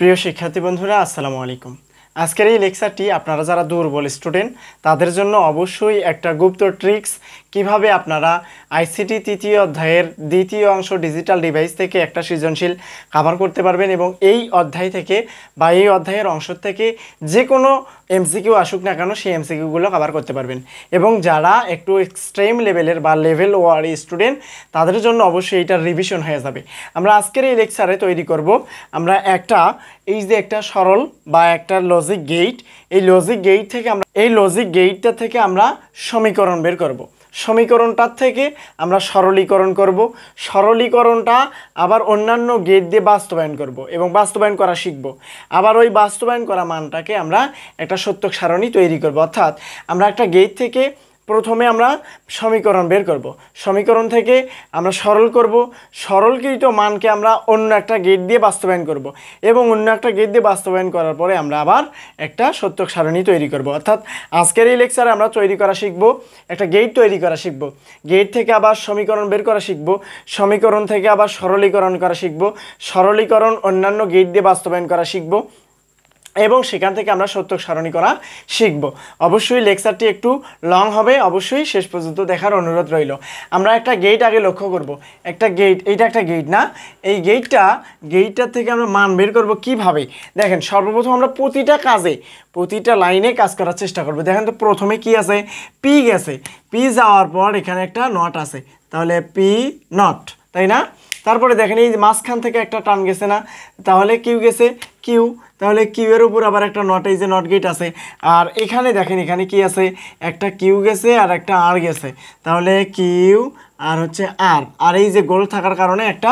প্রিয় শিক্ষার্থী বন্ধুরা আসসালামু আলাইকুম। আজকের এই লেকচারটি আপনারা যারা দুর্বল স্টুডেন্ট তাদের জন্য অবশ্যই একটা গুপ্ত ট্রিক্স, কিভাবে আপনারা আইসিটি তৃতীয় অধ্যায়ের দ্বিতীয় অংশ ডিজিটাল ডিভাইস থেকে একটা সৃজনশীল কভার করতে পারবেন এবং এই অধ্যায় থেকে বা এই অধ্যায়ের অংশ থেকে যে কোনো এমসিকিউ আসুক না কেন সেই এমসিকিউগুলো কভার করতে পারবেন। এবং যারা একটু এক্সট্রিম লেভেলের বা লেভেল ওয়ার স্টুডেন্ট তাদের জন্য অবশ্যই এটা রিভিশন হয়ে যাবে। আমরা আজকের এই লেকচারে তৈরি করব আমরা একটা সরল বা একটা লজিক গেট, এই লজিক গেট থেকে আমরা এই লজিক গেটটা থেকে আমরা সমীকরণ বের করব। সমীকরণটার থেকে আমরা সরলীকরণ করব, সরলীকরণটা আবার অন্যান্য গেট দিয়ে বাস্তবায়ন করব এবং বাস্তবায়ন করা শিখব। আবার ওই বাস্তবায়ন করা মানটাকে আমরা একটা সত্যক সারণী তৈরি করব। অর্থাৎ আমরা একটা গেট থেকে প্রথমে আমরা সমীকরণ বের করব, সমীকরণ থেকে আমরা সরল করব, সরলকৃত মানকে আমরা অন্য একটা গেট দিয়ে বাস্তবায়ন করব এবং অন্য একটা গেট দিয়ে বাস্তবায়ন করার পরে আমরা আবার একটা সত্যক সারণী তৈরি করব। অর্থাৎ আজকের এই লেকচারে আমরা তৈরি করা শিখব, একটা গেট তৈরি করা শিখব, গেট থেকে আবার সমীকরণ বের করা শিখব, সমীকরণ থেকে আবার সরলীকরণ করা শিখব, সরলীকরণ অন্যান্য গেট দিয়ে বাস্তবায়ন করা শিখব এবং সেখান থেকে আমরা সত্যক সারণী করা শিখব। অবশ্যই লেকচারটি একটু লং হবে, অবশ্যই শেষ পর্যন্ত দেখার অনুরোধ রইল। আমরা একটা গেট আগে লক্ষ্য করব, একটা গেট, এইটা একটা গেট না, এই গেটটার থেকে আমরা মান বের করব কিভাবে। দেখেন সর্বপ্রথম আমরা প্রতিটা লাইনে কাজ করার চেষ্টা করব। দেখেন তো প্রথমে কি আছে, পি গেছে, পি যাওয়ার পর এখানে একটা নট আছে, তাহলে পি নট, তাই না? তারপরে দেখেন এই মাঝখান থেকে একটা টান গেছে না, তাহলে কিউ গেছে, কিউ, তাহলে কিউ এর উপর আবার একটা নট, এই যে নট গেট আছে। আর এখানে দেখেন এখানে কি আছে, একটা কিউ গেছে আর একটা আর গেছে, তাহলে কিউ আর হচ্ছে আর, আর এই যে গোল থাকার কারণে একটা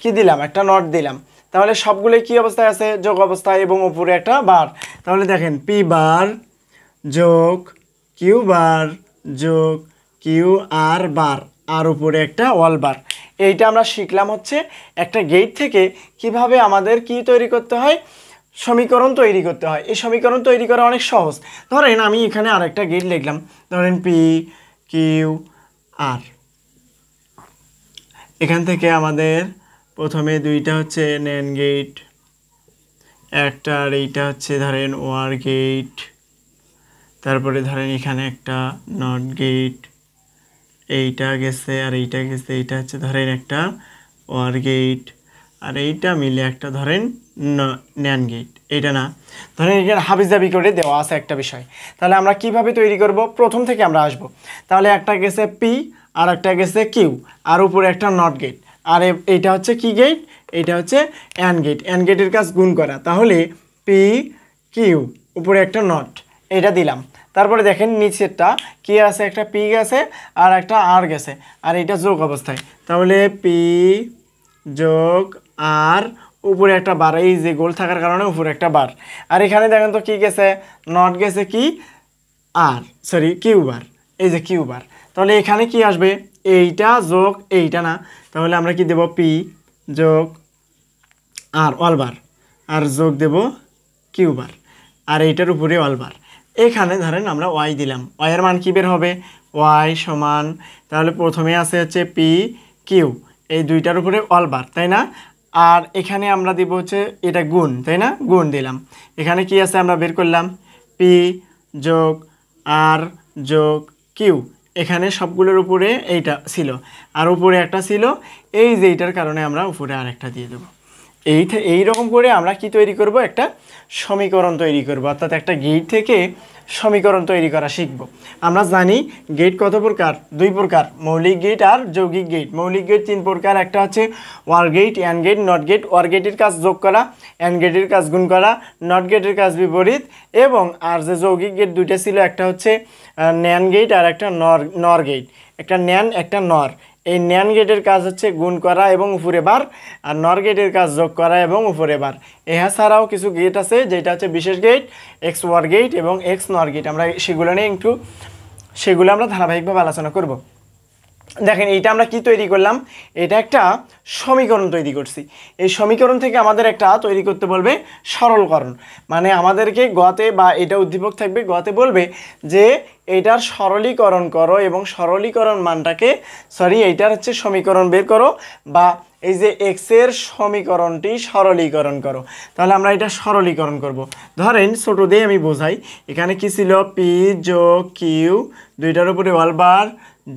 কি দিলাম, একটা নট দিলাম। তাহলে সবগুলোই কি অবস্থায় আছে, যোগ অবস্থায় এবং উপরে একটা বার। তাহলে দেখেন পি বার যোগ কিউ বার যোগ কিউ আর বার, আর উপরে একটা অল বার। এইটা আমরা শিখলাম হচ্ছে একটা গেট থেকে কিভাবে আমাদের কি তৈরি করতে হয়, সমীকরণ তৈরি করতে হয়। এই সমীকরণ তৈরি করা অনেক সহজ। ধরেন আমি এখানে আরেকটা গেট লিখলাম, ধরেন পি কিউ আর। এখান থেকে আমাদের প্রথমে দুইটা হচ্ছে ন্যান্ড গেট, একটা আর এইটা হচ্ছে ধরেন ওয়ার গেট, তারপরে ধরেন এখানে একটা নট গেট, এইটা গেছে আর এইটা গেছে, এইটা হচ্ছে ধরেন একটা ওয়ার গেট, আর এইটা মিলে একটা ধরেন ন্যান্ড গেট। এইটা না, ধরেন এখানে হাবিজাবি করে দেওয়া আছে একটা বিষয়। তাহলে আমরা কিভাবে তৈরি করব, প্রথম থেকে আমরা আসব। তাহলে একটা গেছে পি আর একটা গেছে কিউ, আর উপরে একটা নট গেট, আর এইটা হচ্ছে কি গেট, এইটা হচ্ছে অ্যান্ড গেট, অ্যান্ড গেটের কাজ গুণ করা। তাহলে পি কিউ উপরে একটা নট, এটা দিলাম। তারপরে দেখেন নিচেরটা কি আছে, একটা পি গেছে আর একটা আর গেছে, আর এটা যোগ অবস্থায়, তাহলে পি যোগ আর উপরে একটা বার, এই যে গোল থাকার কারণে উপরে একটা বার। আর এখানে দেখেন তো কি গেছে, নট গেছে কি আর, সরি কিউ বার, এই যে কিউ বার। তাহলে এখানে কি আসবে, এইটা যোগ এইটা না, তাহলে আমরা কি দেব, পি যোগ আর অল বার, আর যোগ দেব কিউ বার, আর এইটার উপরে অল বার। এখানে ধরেন আমরা ওয়াই দিলাম, ওয়াইয়ের মান কী বের হবে, ওয়াই সমান, তাহলে প্রথমে আছে হচ্ছে পি কিউ, এই দুইটার উপরে অল বার, তাই না? আর এখানে আমরা দিব হচ্ছে এটা গুণ, তাই না? গুণ দিলাম। এখানে কি আছে আমরা বের করলাম, পি যোগ আর যোগ কিউ, এখানে সবগুলোর উপরে এইটা ছিল আর উপরে একটা ছিল, এই যে এইটার কারণে আমরা উপরে আর একটা দিয়ে দেবো। এইরকম করে আমরা কি তৈরি করব, একটা সমীকরণ তৈরি করব। অর্থাৎ একটা গেট থেকে সমীকরণ তৈরি করা শিখব। আমরা জানি গেট কত প্রকার, দুই প্রকার, মৌলিক গেট আর যৌগিক গেট। মৌলিক গেট তিন প্রকার, একটা হচ্ছে or gate, and gate, not gate. Or গেটের কাজ যোগ করা, অ্যান্ড গেটের কাজ গুণ করা, নট গেটের কাজ বিপরীত। এবং আর যে যৌগিক গেট দুইটা ছিল, একটা হচ্ছে ন্যান্ড গেট আর একটা নর গেট, একটা ন্যান একটা নর। এই ন্যান্ড গেটের কাজ হচ্ছে গুণ করা এবং উপরে বার, আর নর গেটের কাজ যোগ করা এবং উপরে বার। এছাড়াও কিছু গেট আছে যেটা হচ্ছে বিশেষ গেট, এক্স ওয়ার গেট এবং এক্স নর গেট। আমরা সেগুলো আমরা ধারাবাহিকভাবে আলোচনা করব। দেখেন এইটা আমরা কি তৈরি করলাম, এটা একটা সমীকরণ তৈরি করছি। এই সমীকরণ থেকে আমাদের একটা তৈরি করতে বলবে সরলকরণ, মানে আমাদেরকে গতে বা এটা উদ্দীপক থাকবে, গতে বলবে যে এইটার সরলীকরণ করো এবং সরলীকরণ মানটাকে এইটার হচ্ছে সমীকরণ বের করো বা এই যে এক্স এর সমীকরণটি সরলীকরণ করো। তাহলে আমরা এটা সরলীকরণ করব। ধরেন ছোট দিয়ে আমি বোঝাই, এখানে কি ছিল পি যোগ কিউ, দুইটার উপরে ওয়াল বার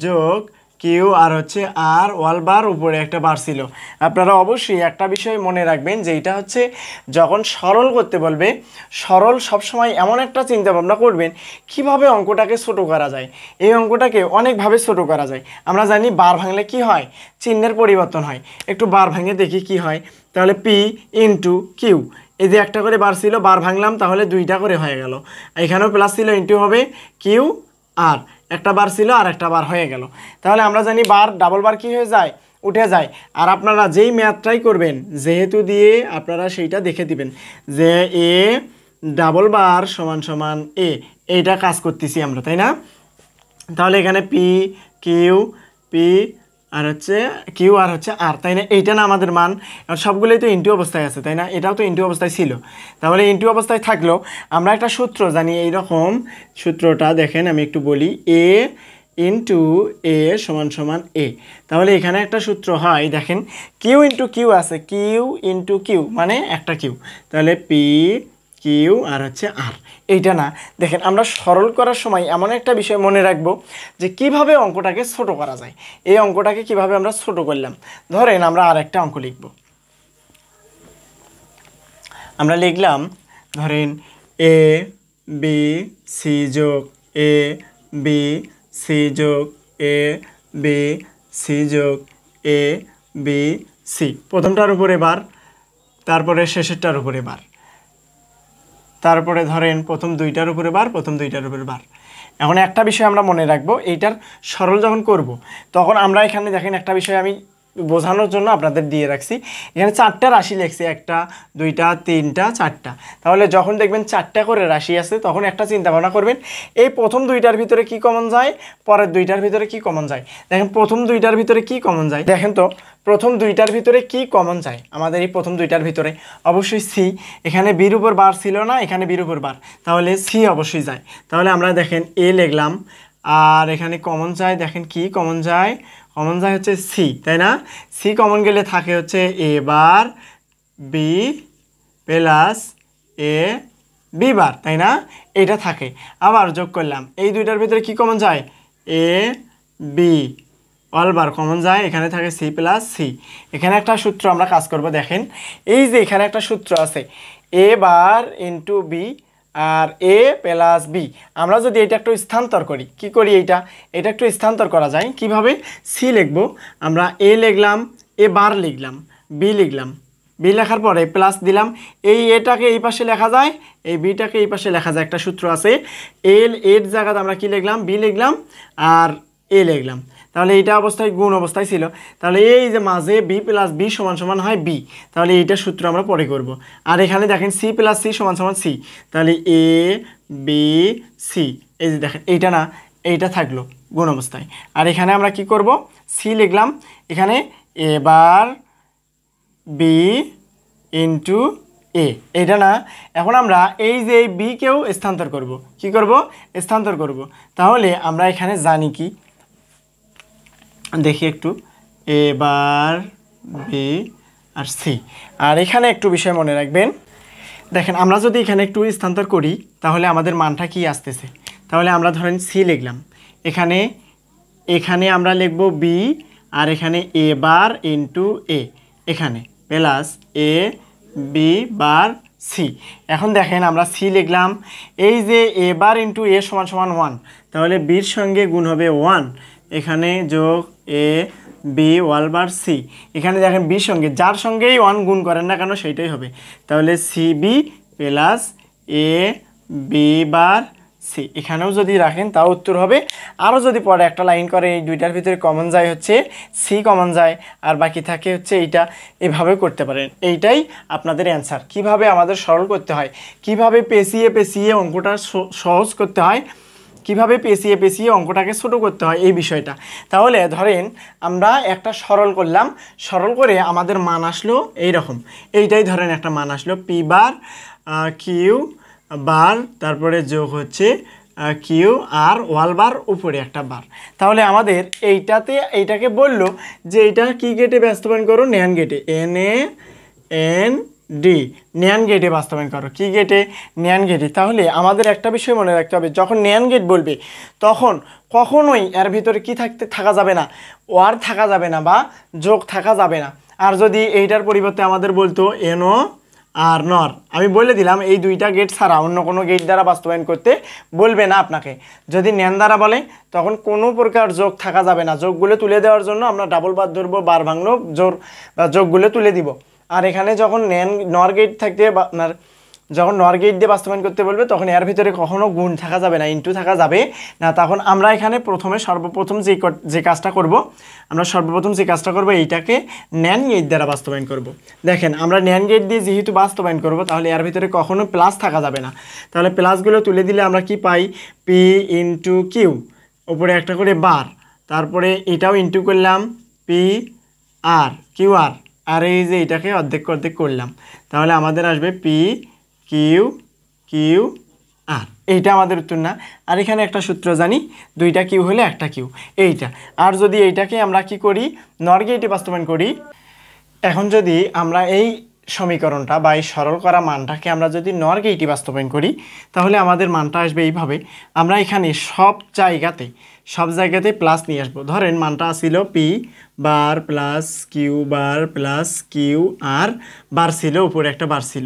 যোগ কিউ আর হচ্ছে আর ওয়াল বার উপরে একটা বার ছিল। আপনারা অবশ্যই একটা বিষয় মনে রাখবেন যে এটা হচ্ছে যখন সরল করতে বলবে, সরল সবসময় এমন একটা চিন্তা ভাবনা করবেন কিভাবে অঙ্কটাকে ছোট করা যায়। এই অঙ্কটাকে অনেকভাবে ছোট করা যায়। আমরা জানি বার ভাঙলে কি হয়, চিহ্নের পরিবর্তন হয়। একটু বার ভাঙে দেখি কি হয়। তাহলে পি ইন্টু কিউ, এই যে একটা করে বার ছিল, বার ভাঙলাম তাহলে দুইটা করে হয়ে গেল। এখানেও প্লাস ছিল, ইন্টু হবে কিউ আর একটা বার ছিল আর একটা বার হয়ে গেল। তাহলে আমরা জানি বার ডাবল বার কি হয়ে যায়, উঠে যায়। আর আপনারা যেই ম্যাথটাই করবেন যেহেতু দিয়ে আপনারা সেইটা দেখে দিবেন যে এ ডাবল বার সমান সমান এ, এইটা কাজ করতেছি আমরা, তাই না? তাহলে এখানে পি কিউ, পি আর হচ্ছে কিউ আর হচ্ছে আর, তাই না? এইটা না আমাদের মান, আর সবগুলোই তো ইনটু অবস্থায় আছে, তাই না? এটাও তো ইনটু অবস্থায় ছিল। তাহলে ইনটু অবস্থায় থাকলেও আমরা একটা সূত্র জানি, এইরকম সূত্রটা দেখেন আমি একটু বলি, এ ইন্টু এ সমান সমান এ। তাহলে এখানে একটা সূত্র হয়, দেখেন কিউ ইন্টু কিউ আছে, কিউ ইন্টু কিউ মানে একটা কিউ, তাহলে পি কিউ আর হচ্ছে আর। এইটা না, দেখেন আমরা সরল করার সময় এমন একটা বিষয় মনে রাখবো যে কিভাবে অঙ্কটাকে ছোট করা যায়। এই অঙ্কটাকে কিভাবে আমরা ছোট করলাম, ধরেন আমরা আর একটা অঙ্ক লিখব। আমরা লিখলাম ধরেন এ বি সি যোগ এ বি সি যোগ এ বি সি যোগ এ বি সি, প্রথমটার উপরে বার, তারপরে শেষেরটার উপরে বার, তারপরে ধরেন প্রথম দুইটার উপরে বার, প্রথম দুইটার উপরে বার। এখন একটা বিষয় আমরা মনে রাখবো, এইটার সরল যখন করব তখন আমরা এখানে দেখেন একটা বিষয় আমি বোঝানোর জন্য আপনাদের দিয়ে রাখছি, এখানে চারটা রাশি লিখছি, একটা দুইটা তিনটা চারটা। তাহলে যখন দেখবেন চারটা করে রাশি আছে তখন একটা চিন্তা ভাবনা করবেন এই প্রথম দুইটার ভিতরে কি কমন যায়, পরের দুইটার ভিতরে কি কমন যায়। দেখেন প্রথম দুইটার ভিতরে কি কমন যায়, দেখেন তো প্রথম দুইটার ভিতরে কি কমন যায়। আমাদের এই প্রথম দুইটার ভিতরে অবশ্যই সি, এখানে বির উপর বার ছিল না, এখানে বির উপর বার, তাহলে সি অবশ্যই যায়। তাহলে আমরা দেখেন এ লিখলাম, আর এখানে কমন যায়, দেখেন কি কমন যায়, কমন যায় হচ্ছে সি, তাই না? সি কমন গেলে থাকে হচ্ছে এ বার বি প্লাস এ বি বার, তাই না? এটা থাকে। আবার যোগ করলাম, এই দুইটার ভিতরে কি কমন যায়, A B all bar common যায়, এখানে থাকে সি প্লাস সি। এখানে একটা সূত্র আমরা কাজ করব, দেখেন এই যে এখানে একটা সূত্র আছে এ বার ইন্টু বি আর এ প্লাস বি। আমরা যদি এটা একটু স্থানান্তর করি, কি করি, এটা একটু স্থানান্তর করা যায় কিভাবে, সি লিখবো, আমরা এ লিখলাম, এ বার লিখলাম, বি লিখলাম, বি লেখার পরে প্লাস দিলাম, এই এটাকে এই পাশে লেখা যায়, এই বিটাকে এই পাশে লেখা যায়, একটা সূত্র আছে এর জায়গাতে আমরা কি লিখলাম, বি লিখলাম আর এ লিখলাম। তাহলে এইটা অবস্থায় গুণ অবস্থায় ছিল, তাহলে এই যে মাঝে বি প্লাস বি সমান সমান হয় বি, তাহলে এইটা সূত্র আমরা পরে করব। আর এখানে দেখেন সি প্লাস সি সমান সমান সি, তাহলে এ বি সি, এই যে দেখেন এইটা না, এইটা থাকলো গুণ অবস্থায়। আর এখানে আমরা কি করব, সি লিখলাম, এখানে এবার বি ইন্টু এ, এটা না। এখন আমরা এই যে এই বিকেও স্থানান্তর করব, কি করব, স্থানান্তর করব। তাহলে আমরা এখানে জানি কি, দেখি একটু, এবার বি আর সি। আর এখানে একটু বিষয় মনে রাখবেন, দেখেন আমরা যদি এখানে একটু স্থানান্তর করি তাহলে আমাদের মানটা কি আসতেছে। তাহলে আমরা ধরেন সি লিখলাম, এখানে এখানে আমরা লিখব বি আর এখানে এ বার ইন্টু এ, এখানে plus A B bar C. এখন দেখেন আমরা সি লিখলাম, এই যে এ বার ইন্টু এ সমান সমান 1, তাহলে বির সঙ্গে গুণ হবে 1, এখানে যোগ A B wall bar C. এখানে দেখেন বির সঙ্গে যার সঙ্গেই 1 গুণ করেন না কেন সেইটাই হবে, তাহলে C B plus A B bar C. এখানেও যদি রাখেন তাও উত্তর হবে। আরও যদি পরে একটা লাইন করে এই দুইটার ভিতরে কমন যায় হচ্ছে সি কমন যায়, আর বাকি থাকে হচ্ছে এইটা, এভাবে করতে পারেন। এইটাই আপনাদের অ্যান্সার। কিভাবে আমাদের সরল করতে হয়, কিভাবে পেঁচিয়ে পেঁচিয়ে অঙ্কটা সহজ করতে হয়, কিভাবে পেঁচিয়ে পেঁচিয়ে অঙ্কটাকে ছোট করতে হয়, এই বিষয়টা। তাহলে ধরেন আমরা একটা সরল করলাম, সরল করে আমাদের মান আসলো এইরকম, এইটাই ধরেন একটা মান আসলো পি বার কিউ বার, তারপরে যোগ হচ্ছে কিউ আর ওয়াল বার উপরে একটা বার। তাহলে আমাদের এইটাকে বলল যে এইটা কি গেটে বাস্তবায়ন করো, ন্যান গেটে, NAND ন্যান গেটে বাস্তবায়ন করো। কি গেটে? ন্যান গেটে। তাহলে আমাদের একটা বিষয় মনে রাখতে হবে, যখন ন্যান গেট বলবে তখন কখনোই এর ভিতরে কি থাকা যাবে না, ওয়ার থাকা যাবে না বা যোগ থাকা যাবে না। আর যদি এইটার পরিবর্তে আমাদের বলতো NO আর নর, আমি বলে দিলাম এই দুইটা গেট ছাড়া অন্য কোনো গেট দ্বারা বাস্তবায়ন করতে বলবে না আপনাকে। যদি ন্যান দ্বারা বলে তখন কোনো প্রকার যোগ থাকা যাবে না। যোগগুলো তুলে দেওয়ার জন্য আমরা ডাবল বার ধরবো, বার ভাঙলো, জোর বা যোগগুলো তুলে দিব। আর এখানে যখন নর গেট থাকতে বা আপনার যখন নর গেট দিয়ে বাস্তবায়ন করতে বলবে তখন এর ভিতরে কখনো গুণ থাকা যাবে না, ইনটু থাকা যাবে না। তখন আমরা এখানে সর্বপ্রথম যে কাজটা করব, এইটাকে ন্যান গেট দ্বারা বাস্তবায়ন করব। দেখেন আমরা ন্যান গেট দিয়ে যেহেতু বাস্তবায়ন করব তাহলে এর ভিতরে কখনো প্লাস থাকা যাবে না। তাহলে প্লাসগুলো তুলে দিলে আমরা কি পাই, P ইন্টু কিউ, উপরে একটা করে বার, তারপরে এটাও ইন্টু করলাম P আর কিউ আর এই যে এটাকে অর্ধেক করলাম, তাহলে আমাদের আসবে P কিউ আর। এইটা আমাদের উত্তর না? আর এখানে একটা সূত্র জানি, দুইটা কিউ হলে একটা কিউ, এইটা। আর যদি এইটাকে আমরা কি করি, নর গেটে বাস্তবায়ন করি, এখন যদি আমরা এই সমীকরণটা বা এই সরল করা মানটাকে আমরা যদি নর গেটে বাস্তবায়ন করি তাহলে আমাদের মানটা আসবে এইভাবে। আমরা এখানে সব জায়গাতে প্লাস নিয়ে আসবো। ধরেন মানটা ছিল P bar plus Q bar plus Q R bar ছিল, উপরে একটা বার ছিল।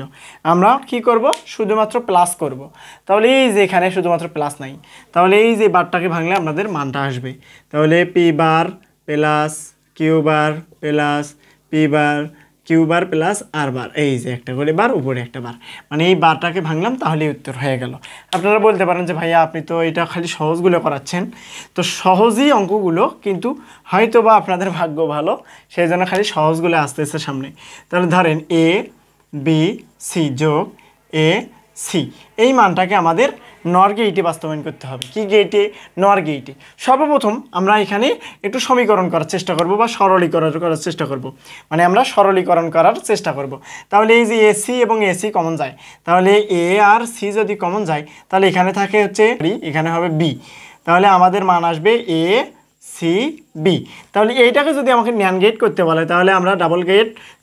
আমরা কি করব, শুধুমাত্র প্লাস করব। তাহলে এই যে এখানে শুধুমাত্র প্লাস নাই, তাহলে এই যে বারটাকে ভাঙলে আমাদের মানটা আসবে। তাহলে P bar plus Q bar plus P bar Q bar plus R bar, এই যে একটা করে বার, উপরে একটা বার, মানে এই বারটাকে ভাঙলাম, তাহলেই উত্তর হয়ে গেল। আপনারা বলতে পারেন যে ভাইয়া আপনি তো এটা খালি সহজগুলো করাচ্ছেন, তো সহজই অঙ্কগুলো, কিন্তু হয়তো বা আপনাদের ভাগ্য ভালো সেই জন্য খালি সহজগুলো আসতেছে সামনে। তাহলে ধরেন AB C যোগ AC, এই মানটাকে আমাদের নর গেটে বাস্তবায়ন করতে হবে। কি গেটে? নর গেটে। সর্বপ্রথম আমরা এখানে একটু সমীকরণ করার চেষ্টা করব বা সরলীকরণ করার চেষ্টা করব, মানে আমরা সরলীকরণ করার চেষ্টা করব। তাহলে এই যে AC এবং AC কমন যায়, তাহলে A আর C যদি কমন যায় তাহলে এখানে থাকে হচ্ছে এখানে হবে B, তাহলে আমাদের মান আসবে ACB। তাহলে এইটাকে যদি আমাকে ন্যান গেট করতে বলে তাহলে আমরা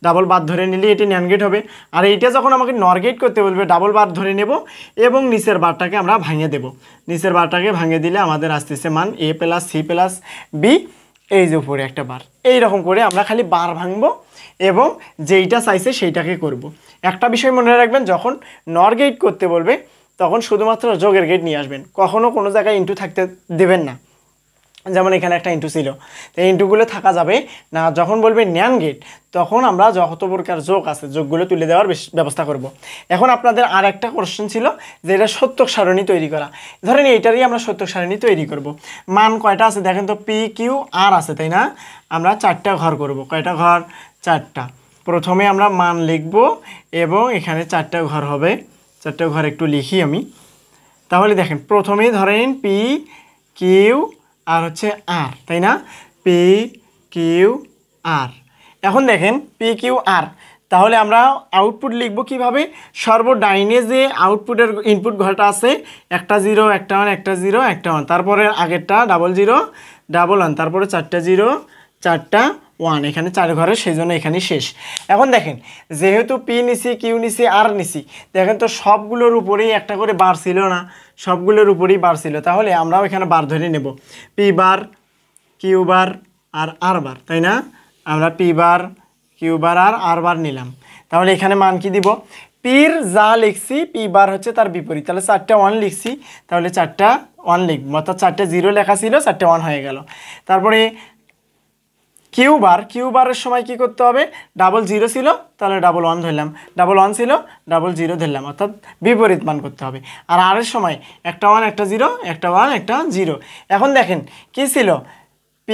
ডাবল বার ধরে নিলে এটি ন্যান গেট হবে। আর এইটা যখন আমাকে নর গেট করতে বলবে ডাবল বার ধরে নেব এবং নিচের বারটাকে আমরা ভাঙিয়ে দেব। নিচের বারটাকে ভাঙিয়ে দিলে আমাদের আসতেছে মান A plus C plus B, এই যে উপরে একটা বার। এই রকম করে আমরা খালি বার ভাঙবো এবং যেইটা চাইছে সেইটাকে করব। একটা বিষয় মনে রাখবেন, যখন নর গেট করতে বলবে তখন শুধুমাত্র যোগের গেট নিয়ে আসবেন, কখনো কোনো জায়গায় ইন্টু থাকতে দেবেন না। যেমন এখানে একটা ইন্টু ছিল, তো ইন্টুগুলো থাকা যাবে না। যখন বলবে ন্যান গেট তখন আমরা যত প্রকার যোগ আছে যোগগুলো তুলে দেওয়ার ব্যবস্থা করব। এখন আপনাদের আর একটা কোশ্চেন ছিল যে এটা সত্যক সারণী তৈরি করা। ধরেন এইটারই আমরা সত্যক সারণী তৈরি করব। মান কয়টা আছে দেখেন তো, P Q R আছে, তাই না? আমরা 4টা ঘর করব। কয়টা ঘর? 4টা। প্রথমে আমরা মান লিখব এবং এখানে 4টা ঘর হবে। 4টা ঘর একটু লিখি আমি। তাহলে দেখেন প্রথমেই ধরেন P Q আর হচ্ছে আর, তাই না? P Q R। এখন দেখেন P Q R, তাহলে আমরা আউটপুট লিখব কিভাবে? সর্বডাইনে যে আউটপুটের ইনপুট ঘরটা আছে, একটা 0 একটা 1 একটা 0 একটা 1, তারপরে আগেরটা 00 11, তারপরে 4টা 0 4টা 1, এখানে 4 ঘরে, সেই জন্য এখানে শেষ। এখন দেখেন যেহেতু P নিছি Q নিছি আর নিছি, দেখেন তো সবগুলোর উপরেই একটা করে বার ছিল না? সবগুলোর উপরেই বার ছিল, তাহলে আমরাও এখানে বার ধরে নেব। P বার Q বার আর R বার, তাই না? আমরা P বার Q বার আর R বার নিলাম। তাহলে এখানে মান কি দিব? পির যা লিখছি P বার হচ্ছে তার বিপরীত, তাহলে 4টা 1 লিখছি, তাহলে 4টা 1 লিখব, অর্থাৎ 4টা 0 লেখা ছিল, 4টা 1 হয়ে গেল। তারপরে কিউ বারের সময় কি করতে হবে? 00 ছিল, তাহলে 11 ধরলাম, 11 ছিল 00 ধরলাম, অর্থাৎ বিপরীত মান করতে হবে। আর আর এর সময় একটা 1 একটা 0 একটা 1 একটা 0। এখন দেখেন কি ছিল? P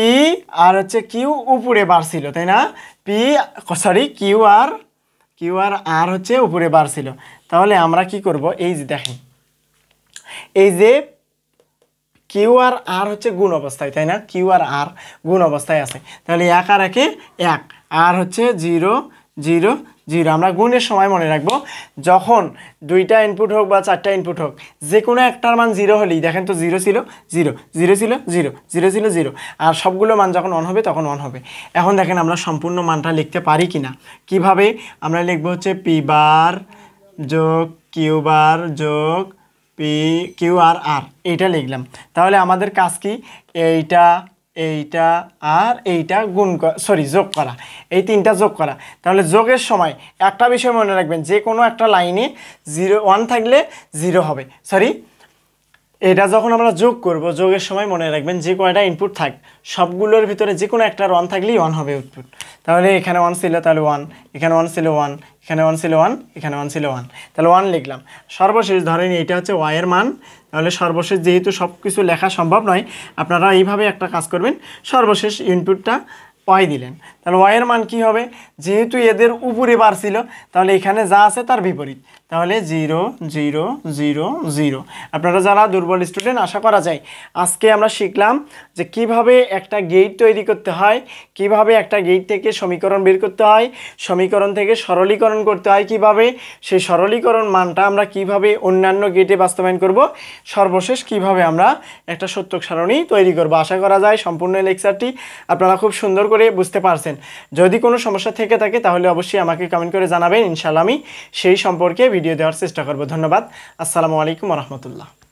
আর হচ্ছে কিউ উপরে বার ছিল, তাই না? কিউ আর আর হচ্ছে উপরে বার ছিল। তাহলে আমরা কি করব? এই যে দেখেন, এই যে কিউ আর আর হচ্ছে গুণ অবস্থায়, তাই না? কিউ আর আর গুণ অবস্থায় আছে, তাহলে 1 আর 1 1, আর হচ্ছে 0 0 জিরো। আমরা গুণের সময় মনে রাখবো যখন দুইটা ইনপুট হোক বা চারটা ইনপুট হোক, যে কোনো একটার মান জিরো হলেই দেখেন তো জিরো ছিল জিরো, জিরো ছিল জিরো, জিরো ছিল জিরো, আর সবগুলো মান যখন অন হবে তখন অন হবে। এখন দেখেন আমরা সম্পূর্ণ মানটা লিখতে পারি কি না। কীভাবে আমরা লিখবো হচ্ছে পি বার যোগ কিউ বার যোগ পি কিউ আর আর, এইটা লিখলাম। তাহলে আমাদের কাজ কি, এইটা এইটা আর এইটা গুণ সরি যোগ করা, এই তিনটা যোগ করা। তাহলে যোগের সময় একটা বিষয় মনে রাখবেন, যে কোনো একটা লাইনে 1 থাকলে 0 হবে, সরি এটা যখন আমরা যোগ করব, যোগের সময় মনে রাখবেন যে কয়টা ইনপুট থাক সবগুলোর ভিতরে যে কোনো একটা 1 থাকলেই 1 হবে আউটপুট। তাহলে এখানে 1 ছিল তাহলে 1, এখানে 1 ছিল 1, এখানে 1 ছিল 1, এখানে 1 ছিল 1, তাহলে 1 লিখলাম। সর্বশেষ ধরেন এইটা হচ্ছে y এর মান, তাহলে সর্বশেষ যেহেতু সব কিছু লেখা সম্ভব নয়, আপনারা এইভাবে একটা কাজ করবেন, সর্বশেষ ইনপুটটা y দিলেন। তাহলে y এর মান কি হবে, যেহেতু এদের উপরে বার ছিল তাহলে এখানে যা আছে তার বিপরীত, তাহলে 0 0 0 0। আপনারা যারা দুর্বল স্টুডেন্ট আশা করা যায় আজকে আমরা শিখলাম যে কিভাবে একটা গেট তৈরি করতে হয়, কিভাবে একটা গেট থেকে সমীকরণ বের করতে হয়, সমীকরণ থেকে সরলীকরণ করতে হয় কিভাবে, সেই সরলীকরণ মানটা আমরা কিভাবে অন্যান্য গেটে বাস্তবায়ন করব, সর্বশেষ কিভাবে আমরা একটা সত্যক সারণী তৈরি করব। আশা করা যায় সম্পূর্ণ লেকচারটি আপনারা খুব সুন্দর করে বুঝতে পারছেন। যদি কোনো সমস্যা থেকে থাকে তাহলে অবশ্যই আমাকে কমেন্ট করে জানাবেন, ইনশাআল্লাহ আমি সেই সম্পর্কে ভিডিও দেওয়ার চেষ্টা করব। ধন্যবাদ। আসসালামু আলাইকুম ওয়া রাহমাতুল্লাহ।